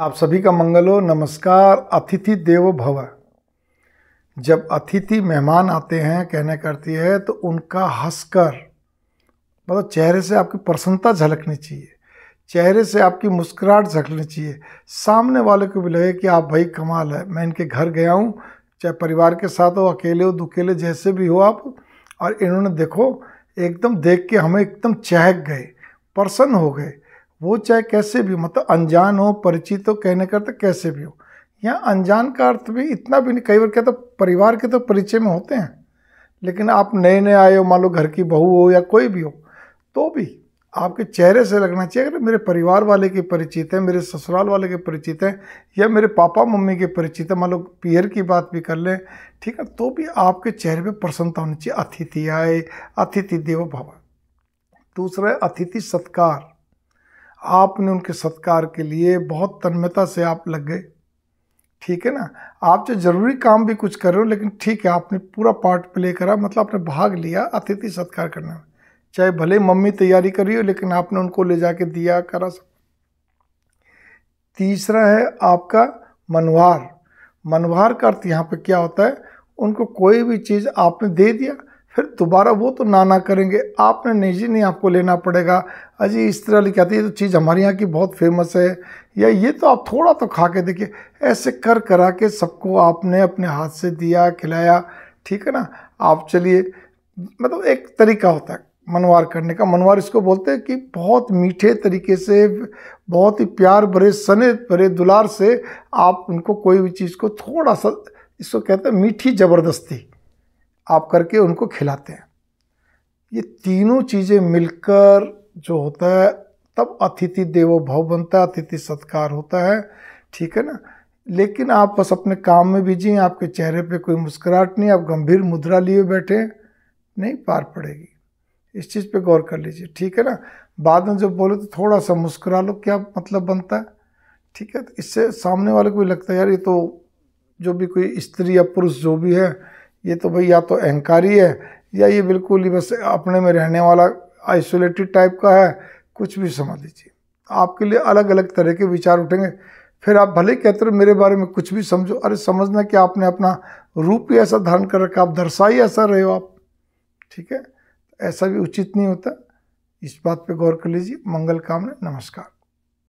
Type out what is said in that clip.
आप सभी का मंगल हो। नमस्कार। अतिथि देवो भव। जब अतिथि मेहमान आते हैं कहने करती है तो उनका हंसकर मतलब चेहरे से आपकी प्रसन्नता झलकनी चाहिए, चेहरे से आपकी मुस्कुराहट झलकनी चाहिए। सामने वाले को भी लगे कि आप भाई कमाल है, मैं इनके घर गया हूँ, चाहे परिवार के साथ हो, अकेले हो, दुकेले, जैसे भी हो आप, और इन्होंने देखो एकदम देख के हमें एकदम चहक गए, प्रसन्न हो गए। वो चाहे कैसे भी मतलब अनजान हो, परिचित हो, कहने करते कैसे भी हो। यहाँ अनजान का अर्थ भी इतना भी नहीं, कई बार क्या तो परिवार के तो परिचय में होते हैं, लेकिन आप नए नए आए हो, मान लो घर की बहू हो या कोई भी हो, तो भी आपके चेहरे से लगना चाहिए अगर मेरे परिवार वाले के परिचित हैं, मेरे ससुराल वाले के परिचित हैं, या मेरे पापा मम्मी के परिचित हैं, मान लो पियर की बात भी कर लें, ठीक है, तो भी आपके चेहरे पे प्रसन्नता होनी चाहिए। अतिथि आए, अतिथि देवो भव। दूसरा है अतिथि सत्कार। आपने उनके सत्कार के लिए बहुत तन्मयता से आप लग गए, ठीक है ना। आप जो जरूरी काम भी कुछ कर रहे हो, लेकिन ठीक है आपने पूरा पार्ट प्ले करा, मतलब आपने भाग लिया अतिथि सत्कार करने में। चाहे भले मम्मी तैयारी कर रही हो, लेकिन आपने उनको ले जाके दिया, करा सब। तीसरा है आपका मनवार। मनवार का अर्थ यहाँ पे क्या होता है, उनको कोई भी चीज़ आपने दे दिया, फिर दोबारा वो तो ना करेंगे, आपने नहीं जी नहीं आपको लेना पड़ेगा, अजी इस तरह लिखी आती है, ये तो चीज़ हमारे यहाँ की बहुत फेमस है, या ये तो आप थोड़ा तो खा के देखिए। ऐसे कर करा के सबको आपने अपने हाथ से दिया, खिलाया, ठीक है ना। आप चलिए, मतलब एक तरीका होता है मनवार करने का। मनवार इसको बोलते हैं कि बहुत मीठे तरीके से, बहुत ही प्यार भरे, सने भरे दुलार से आप उनको कोई भी चीज़ को थोड़ा सा, इसको कहते हैं मीठी ज़बरदस्ती, आप करके उनको खिलाते हैं। ये तीनों चीज़ें मिलकर जो होता है तब अतिथि देवो भव बनता है, अतिथि सत्कार होता है, ठीक है ना। लेकिन आप बस अपने काम में बिजी हैं, आपके चेहरे पे कोई मुस्कुराहट नहीं, आप गंभीर मुद्रा लिए बैठे हैं, नहीं पार पड़ेगी। इस चीज़ पे गौर कर लीजिए, ठीक है ना। बाद में जब बोले तो थोड़ा सा मुस्कुरा लो, क्या मतलब बनता है, ठीक है। तो इससे सामने वाले को भी लगता है यार ये तो जो भी कोई स्त्री या पुरुष जो भी है, ये तो भाई या तो अहंकारी है, या ये बिल्कुल ही बस अपने में रहने वाला आइसोलेटेड टाइप का है, कुछ भी समझ लीजिए। आपके लिए अलग अलग तरह के विचार उठेंगे। फिर आप भले कहते रहो मेरे बारे में कुछ भी समझो, अरे समझना कि आपने अपना रूप ही ऐसा धारण कर रखा, आप दर्शाई ऐसा रहे हो आप, ठीक है। ऐसा भी उचित नहीं होता। इस बात पे गौर कर लीजिए। मंगल कामना। नमस्कार।